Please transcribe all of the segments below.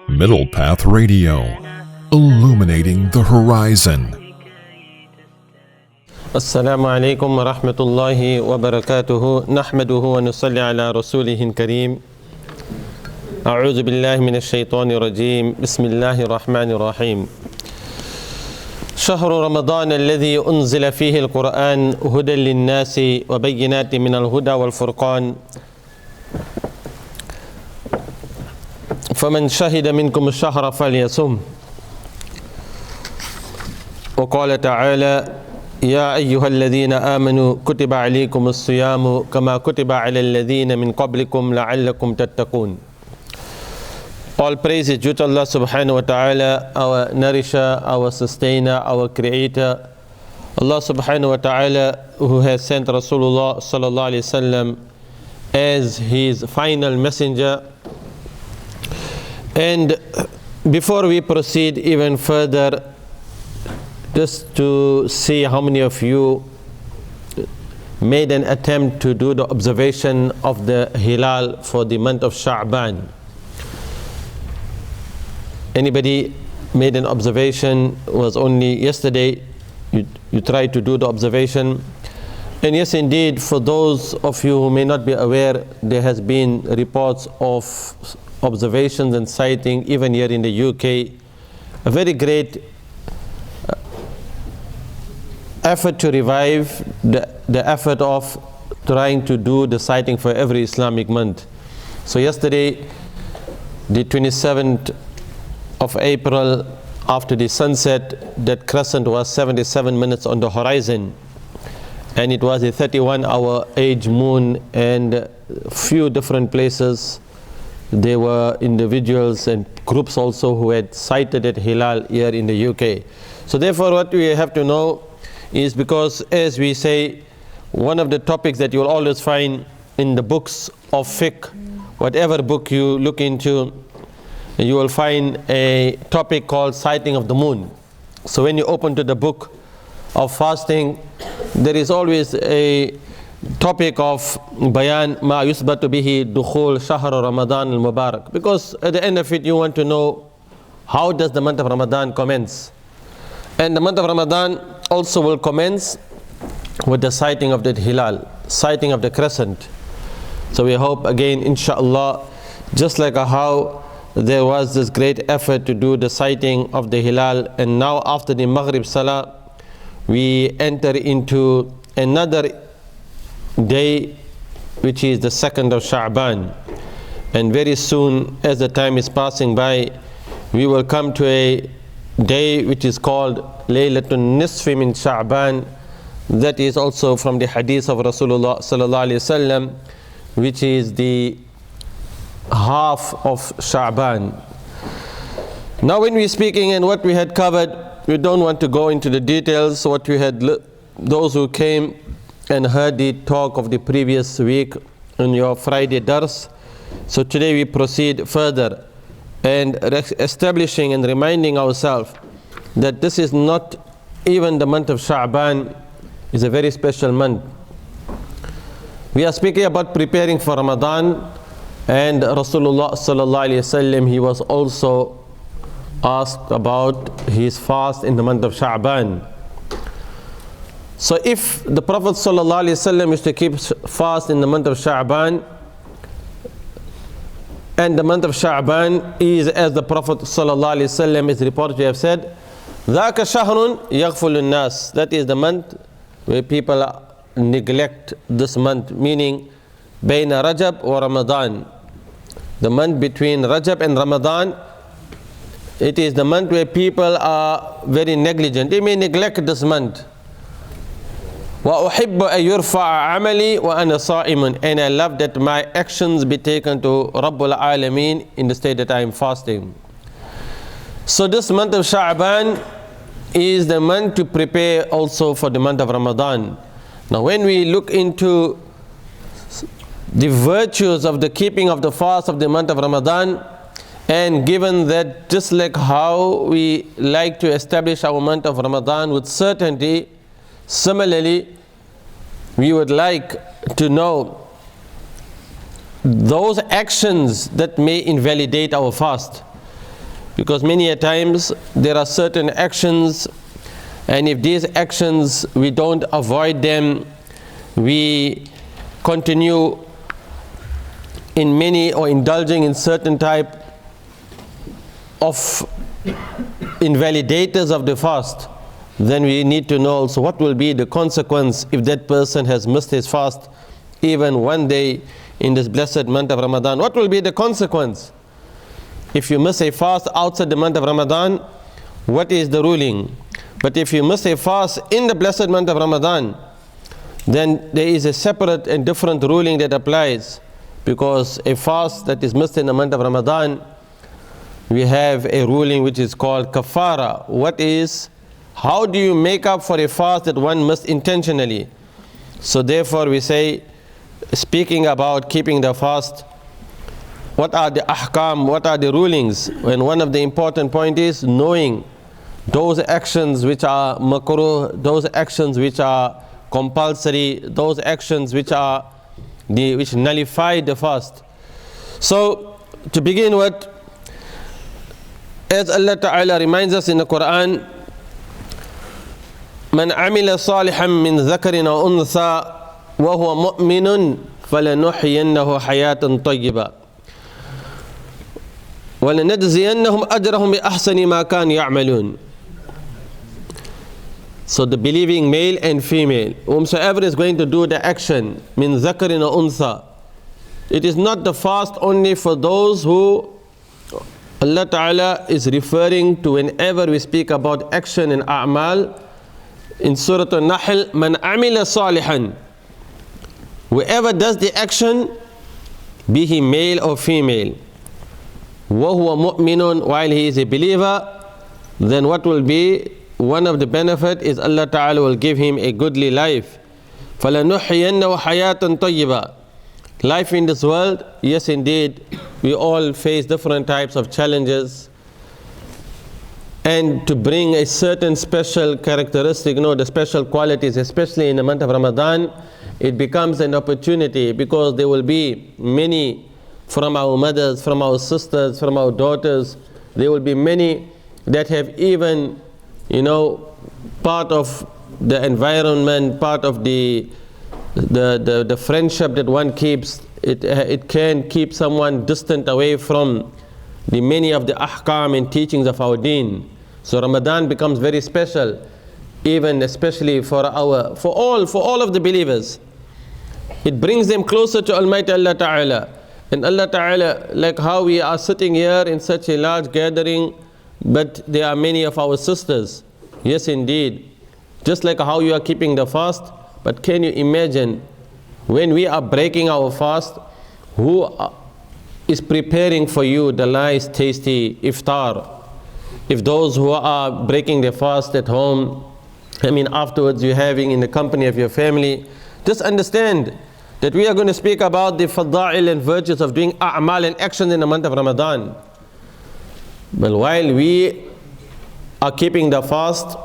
Middle Path Radio, illuminating the horizon. Assalamu alaikum wa rahmatullahi wa barakatuhu. Nahmaduhu wa nusalli ala rasulihin kareem. A'udhu billahi minash shaitani rajim. Bismillahir rahmanir rahim. شهر رمضان الذي أنزل فيه القرآن هدى للناس وبينات من الهدى والفرقان فمن شهد منكم الشهر فليصم وقال تعالى يا أيها الذين آمنوا كتب عليكم الصيام كما كتب على الذين من قبلكم لعلكم تتقون. All praise is due to Allah subhanahu wa ta'ala, our nourisher, our sustainer, our creator. Allah subhanahu wa ta'ala who has sent Rasulullah sallallahu alayhi wasallam as his final messenger. And before we proceed even further, just to see how many of you made an attempt to do the observation of the Hilal for the month of Sha'ban. Anybody made an observation? Was only yesterday you tried to do the observation. And yes, indeed, for those of you who may not be aware, there has been reports of observations and sighting even here in the UK. A very great effort to revive the effort of trying to do the sighting for every Islamic month. So yesterday, the 27th of April, after the sunset, that crescent was 77 minutes on the horizon, and it was a 31-hour age moon, and few different places there were individuals and groups also who had sighted that Hilal here in the UK. So therefore what we have to know is, because as we say, one of the topics that you will always find in the books of fiqh, whatever book you look into, you will find a topic called sighting of the moon. So when you open to the book of fasting, there is always a topic of bayan ma yusbatu bihi dukhul shahr Ramadan al-Mubarak, because at the end of it you want to know how does the month of Ramadan commence. And the month of Ramadan also will commence with the sighting of the Hilal, sighting of the crescent. So we hope again, inshallah, just like how there was this great effort to do the sighting of the Hilal, and now after the Maghrib Salah we enter into another day, which is the 2nd of Sha'ban, and very soon as the time is passing by we will come to a day which is called Laylatun Nisfi min Sha'ban. That is also from the hadith of Rasulullah sallallahu alaihi wasallam, which is the half of Sha'ban. Now when we're speaking and what we had covered, we don't want to go into the details. What we had, those who came and heard the talk of the previous week on your Friday dars. So today we proceed further and establishing and reminding ourselves that this is not even the month of Sha'ban, is a very special month. We are speaking about preparing for Ramadan. And Rasulullah sallallahu alaihi wasallam, he was also asked about his fast in the month of Sha'ban. So if the Prophet sallallahu alaihi wasallam used to keep fast in the month of Sha'ban, and the month of Sha'ban is, as the Prophet sallallahu alaihi wasallam is reported to have said, ذَاكَ شَهْرٌ يَغْفُلُ النَّاسِ, that is the month where people neglect this month, meaning بين Rajab or Ramadan. The month between Rajab and Ramadan, it is the month where people are very negligent. They may neglect this month. وَأُحِبُّ أَن يُرْفَعَ عَمَلِي وَأَنَا صَائِمٌ, and I love that my actions be taken to Rabbul Alameen in the state that I am fasting. So this month of Sha'ban is the month to prepare also for the month of Ramadan. Now when we look into the virtues of the keeping of the fast of the month of Ramadan, and given that just like how we like to establish our month of Ramadan with certainty, similarly we would like to know those actions that may invalidate our fast. Because many a times there are certain actions, and if these actions we don't avoid them, we continue in many or indulging in certain type of invalidators of the fast, then we need to know also what will be the consequence if that person has missed his fast even one day in this blessed month of Ramadan. What will be the consequence? If you miss a fast outside the month of Ramadan, what is the ruling? But if you miss a fast in the blessed month of Ramadan, then there is a separate and different ruling that applies. Because a fast that is missed in the month of Ramadan, we have a ruling which is called kafara. How do you make up for a fast that one missed intentionally? So therefore we say, speaking about keeping the fast, what are the ahkam, what are the rulings? And one of the important points is knowing those actions which are makruh, those actions which are compulsory, those actions which nullify the fast. So to begin with, as Allah Ta'ala reminds us in the Qur'an, من عمل صالحا من ذكر أو أنثى وهو مؤمن فلنحيينه حياة طيبة وَلَنَجْزِيَنَّهُمْ أَجْرَهُمْ بِأَحْسَنِ مَا كَانُوا يَعْمَلُونَ. So the believing male and female, whomsoever is going to do the action, min zakarin or untha, it is not the fast only for those who Allah Ta'ala is referring to whenever we speak about action in a'mal. In Surah An-Nahl, man amila salihan, whoever does the action, be he male or female, وَهُوَ مُؤْمِنٌ, while he is a believer, then what will be one of the benefit is Allah Ta'ala will give him a goodly life. فَلَنُحْيَنَّهُ حَيَاةً طَيِّبًا. Life in this world, yes indeed, we all face different types of challenges, and to bring a certain special characteristic, the special qualities, especially in the month of Ramadan, it becomes an opportunity, because there will be many from our mothers, from our sisters, from our daughters, there will be many that have even, part of the environment, part of the friendship that one keeps, it can keep someone distant away from the many of the ahkam and teachings of our deen. So Ramadan becomes very special, even especially for all of the believers. It brings them closer to Almighty Allah Ta'ala. And Allah Ta'ala, like how we are sitting here in such a large gathering, but there are many of our sisters. Yes indeed. Just like how you are keeping the fast, but can you imagine when we are breaking our fast, who is preparing for you the nice tasty iftar? If those who are breaking their fast at home, afterwards you're having in the company of your family, just understand that we are going to speak about the fada'il and virtues of doing a'mal and action in the month of Ramadan. But while we are keeping the fast,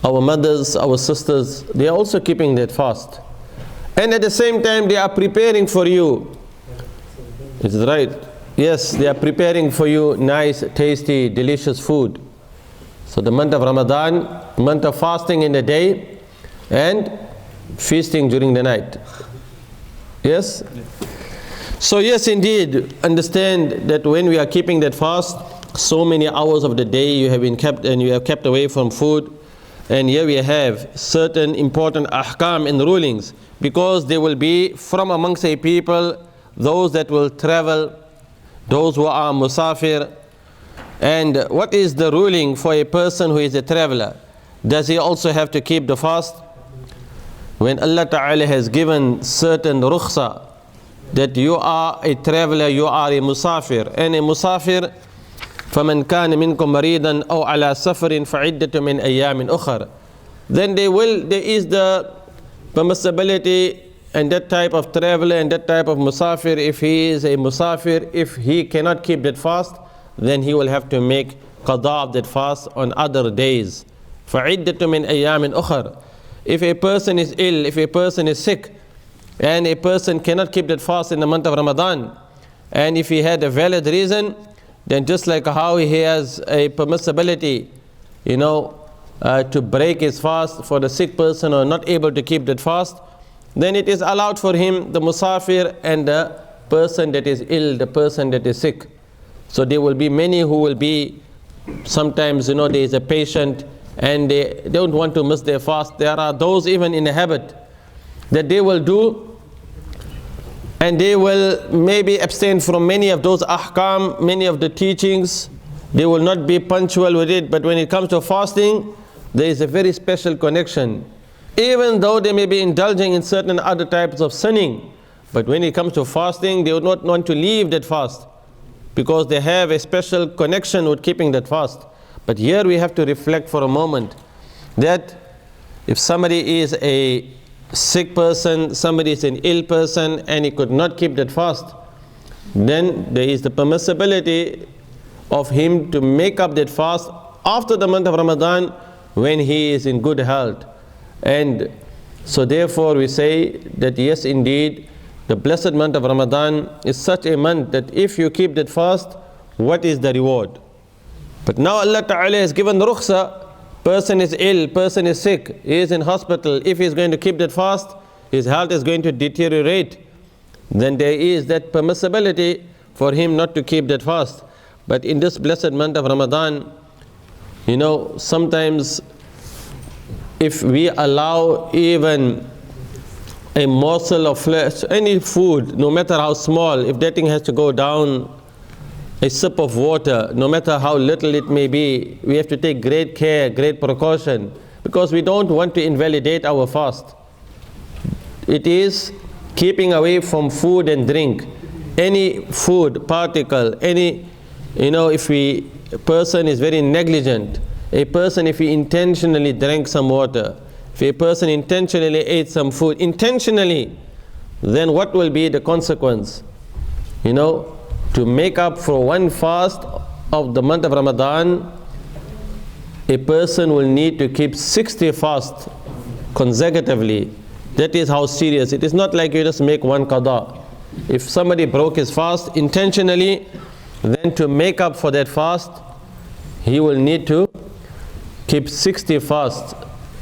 our mothers, our sisters, they are also keeping that fast. And at the same time, they are preparing for you. Is it right? Yes, they are preparing for you nice, tasty, delicious food. So the month of Ramadan, month of fasting in the day and feasting during the night. Yes? So yes indeed, understand that when we are keeping that fast, so many hours of the day you have been kept, and you have kept away from food. And here we have certain important ahkam and rulings, because they will be from amongst a people, those that will travel, those who are musafir. And what is the ruling for a person who is a traveler? Does he also have to keep the fast? When Allah Ta'ala has given certain rukhsa, that you are a traveler, you are a musafir, and a musafir, فَمَنْ كَانَ مِنْكُمْ مَرِيضًا أَوْ عَلَى سَفَرٍ فَعِدَّةٌ مِنْ أَيَّامٍ أُخَرٍ. Then there is the permissibility, and that type of traveler and that type of musafir, if he is a musafir, if he cannot keep that fast, then he will have to make qada of that fast on other days. فَعِدَّةٌ مِنْ أَيَّامٍ أُخَرٍ. If a person is ill, if a person is sick, and a person cannot keep that fast in the month of Ramadan, and if he had a valid reason, then just like how he has a permissibility, to break his fast for the sick person or not able to keep that fast, then it is allowed for him, the musafir and the person that is ill, the person that is sick. So there will be many who will be, sometimes there is a patient and they don't want to miss their fast. There are those even in a habit that they will do, and they will maybe abstain from many of those ahkam, many of the teachings. They will not be punctual with it, but when it comes to fasting, there is a very special connection. Even though they may be indulging in certain other types of sinning, but when it comes to fasting, they would not want to leave that fast because they have a special connection with keeping that fast. But here we have to reflect for a moment that if somebody is a sick person, somebody is an ill person, and he could not keep that fast, then there is the permissibility of him to make up that fast after the month of Ramadan when he is in good health. And so therefore we say that yes, indeed, the blessed month of Ramadan is such a month that if you keep that fast, what is the reward? But now Allah Ta'ala has given rukhsa. Person is ill, person is sick, he is in hospital. If he is going to keep that fast, his health is going to deteriorate. Then there is that permissibility for him not to keep that fast. But in this blessed month of Ramadan, sometimes if we allow even a morsel of flesh, any food, no matter how small, if that thing has to go down, a sip of water, no matter how little it may be, we have to take great care, great precaution, because we don't want to invalidate our fast. It is keeping away from food and drink. Any food particle, if a person is very negligent, a person if he intentionally drank some water, if a person intentionally ate some food, intentionally, then what will be the consequence? To make up for one fast of the month of Ramadan, a person will need to keep 60 fasts consecutively. That is how serious. It is not like you just make one qada. If somebody broke his fast intentionally, then to make up for that fast, he will need to keep 60 fasts,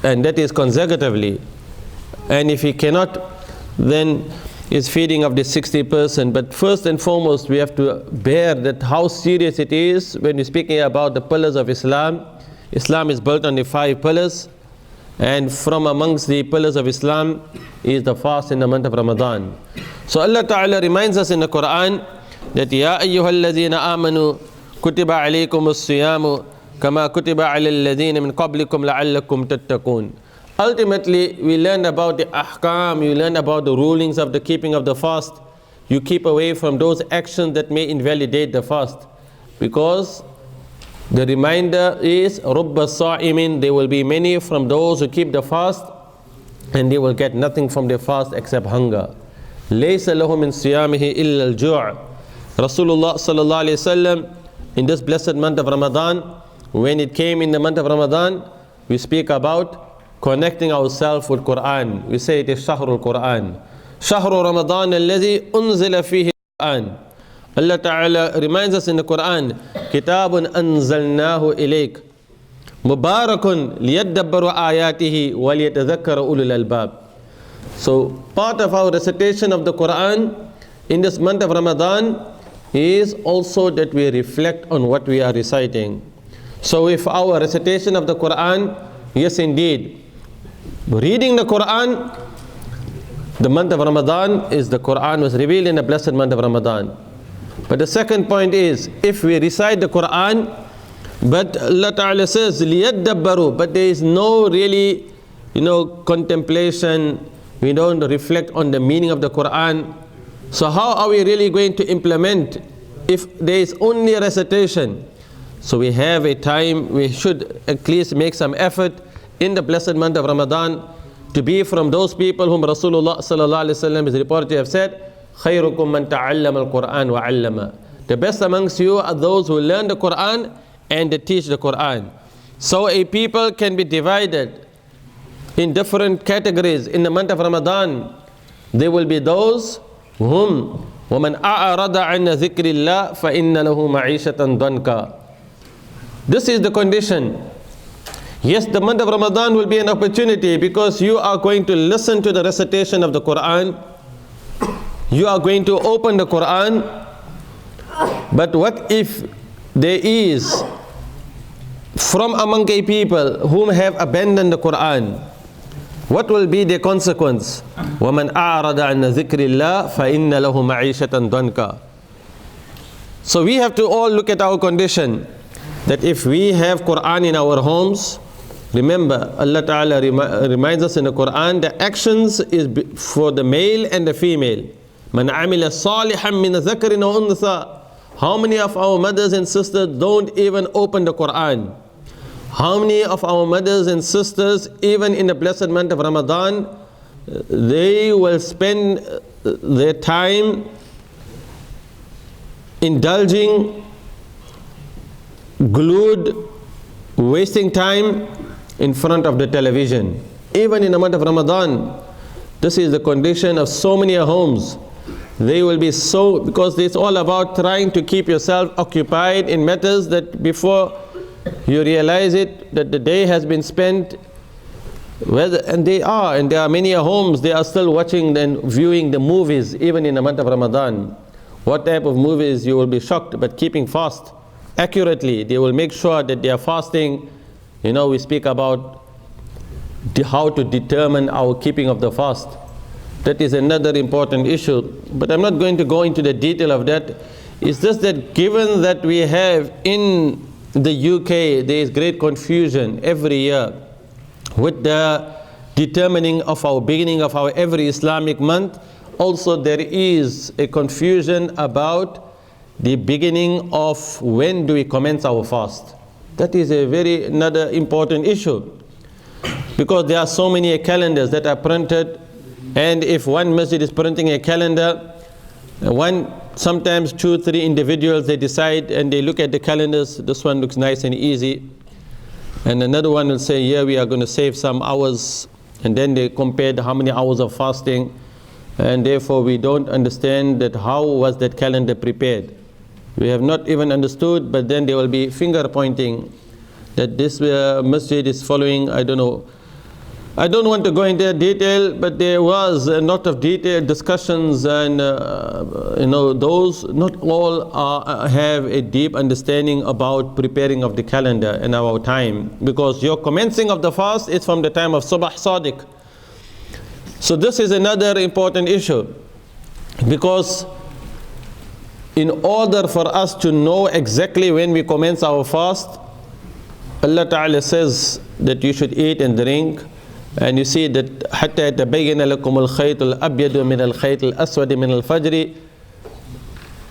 and that is consecutively. And if he cannot, then is feeding of the 60%. But first and foremost, we have to bear that how serious it is when we're speaking about the pillars of Islam. Islam is built on the 5 pillars, and from amongst the pillars of Islam is the fast in the month of Ramadan. So Allah Ta'ala reminds us in the Qur'an that Ya ayyuhalladhina amanu kutiba alaykum as-siyamu kama kutiba ala alladhina min qablikum la'allakum tattaqun. Ultimately, we learn about the ahkam, you learn about the rulings of the keeping of the fast. You keep away from those actions that may invalidate the fast. Because the reminder is, Rubba sa'imin, there will be many from those who keep the fast, and they will get nothing from their fast except hunger. Laysa lahu min siyamihi illa al-ju'. Rasulullah sallallahu alayhi wasallam, in this blessed month of Ramadan, when it came in the month of Ramadan, we speak about connecting ourselves with Qur'an. We say it is Shahrul Qur'an. Shahru Ramadan alladhi unzila fihi Qur'an. Allah Ta'ala reminds us in the Qur'an, Kitabun anzalnahu ilayk Mubarakun liyadabbaru ayatihi waliyatadhakkara ulul albab. So part of our recitation of the Qur'an in this month of Ramadan is also that we reflect on what we are reciting. So if our recitation of the Qur'an, yes indeed, reading the Qur'an, the month of Ramadan is the Qur'an was revealed in the blessed month of Ramadan. But the second point is, if we recite the Qur'an, but Allah Ta'ala says, لِيَدَّبَّرُوا, but there is no really, contemplation, we don't reflect on the meaning of the Qur'an. So how are we really going to implement if there is only recitation? So we have a time, we should at least make some effort in the blessed month of Ramadan to be from those people whom Rasulullah sallallahu alaihi wasallam is reported to have said, خَيْرُكُمْ مَنْ تَعَلَّمَ الْقُرْآنَ وَعَلَّمَ. The best amongst you are those who learn the Qur'an and they teach the Qur'an. So a people can be divided in different categories in the month of Ramadan. there will be those whom وَمَنْ أَعْرَضَ عَنَّ ذِكْرِ اللَّهِ فَإِنَّ لَهُ مَعِيشَةً ضَنْكًا. This is the condition. Yes, the month of Ramadan will be an opportunity because you are going to listen to the recitation of the Qur'an. You are going to open the Qur'an. But what if there is from among a people whom have abandoned the Qur'an? What will be the consequence? وَمَنْ أَعْرَضَ عَنَّ ذِكْرِ اللَّهِ فَإِنَّ لَهُ مَعِيشَةً ضَنْكًا. So we have to all look at our condition, that if we have Qur'an in our homes, remember Allah Ta'ala reminds us in the Qur'an, the actions is for the male and the female. مَنْ عَمِلَ صَالِحًا مِنَ ذَكْرٍ وَأُنْثَى. How many of our mothers and sisters don't even open the Qur'an? How many of our mothers and sisters, even in the blessed month of Ramadan, they will spend their time indulging, glued, wasting time in front of the television. Even in the month of Ramadan, this is the condition of so many homes. They will be so, because it's all about trying to keep yourself occupied in matters that before you realize it, that the day has been spent, and there are many homes, they are still watching and viewing the movies, even in the month of Ramadan. What type of movies, you will be shocked, but keeping fast accurately. They will make sure that they are fasting. You know, we speak about how to determine our keeping of the fast. That is another important issue, but I'm not going to go into the detail of that. It's just that given that we have in the UK, there is great confusion every year with the determining of our beginning of our every Islamic month. Also there is a confusion about the beginning of when do we commence our fast. That is another important issue, because there are so many calendars that are printed, and if one masjid is printing a calendar, sometimes 2-3 individuals, they decide and they look at the calendars, this one looks nice and easy, and another one will say, yeah, we are going to save some hours, and then they compared how many hours of fasting, and therefore we don't understand that how was that calendar prepared. We have not even understood, but then they will be finger pointing that this masjid is following, I don't know. I don't want to go into detail, but there was a lot of detailed discussions, and those not all have a deep understanding about preparing of the calendar in our time, because your commencing of the fast is from the time of Subh Sadiq. So this is another important issue, because in order for us to know exactly when we commence our fast, Allah Ta'ala says that you should eat and drink. And you see that حتى يتبين لكم الخيط الأبيض من الخيط الأسود من الفجر.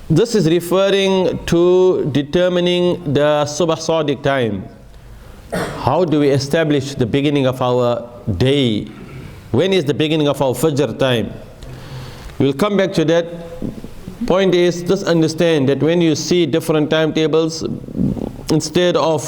This is referring to determining the Subh Sadiq time. How do we establish the beginning of our day? When is the beginning of our Fajr time? We'll come back to that. Point is, just understand that when you see different timetables, instead of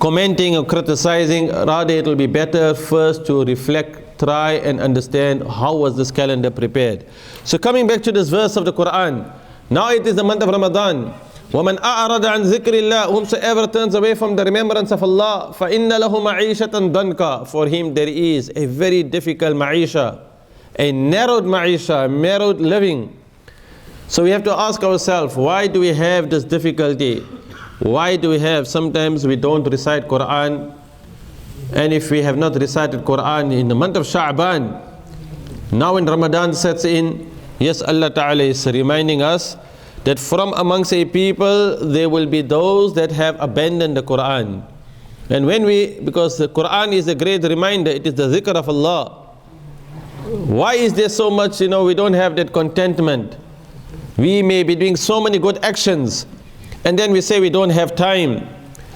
commenting or criticizing, rather it will be better first to reflect, try and understand how was this calendar prepared. So coming back to this verse of the Qur'an, now it is the month of Ramadan. وَمَنْ أَعْرَضَ عَنْ ذِكْرِ اللَّهِ. Whomsoever turns away from the remembrance of Allah, فَإِنَّ لَهُ مَعِيشَةً ضَنْكًا. For him there is a very difficult ma'isha, a narrowed ma'isha, narrowed living. So we have to ask ourselves, why do we have this difficulty? Why do we have, sometimes we don't recite Qur'an, and if we have not recited Qur'an in the month of Sha'ban, now when Ramadan sets in, yes, Allah Ta'ala is reminding us that from amongst a people there will be those that have abandoned the Qur'an. And because the Qur'an is a great reminder, it is the zikr of Allah. Why is there so much, we don't have that contentment? We may be doing so many good actions, and then we say we don't have time,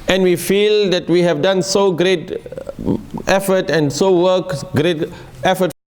and we feel that we have done so great effort and great effort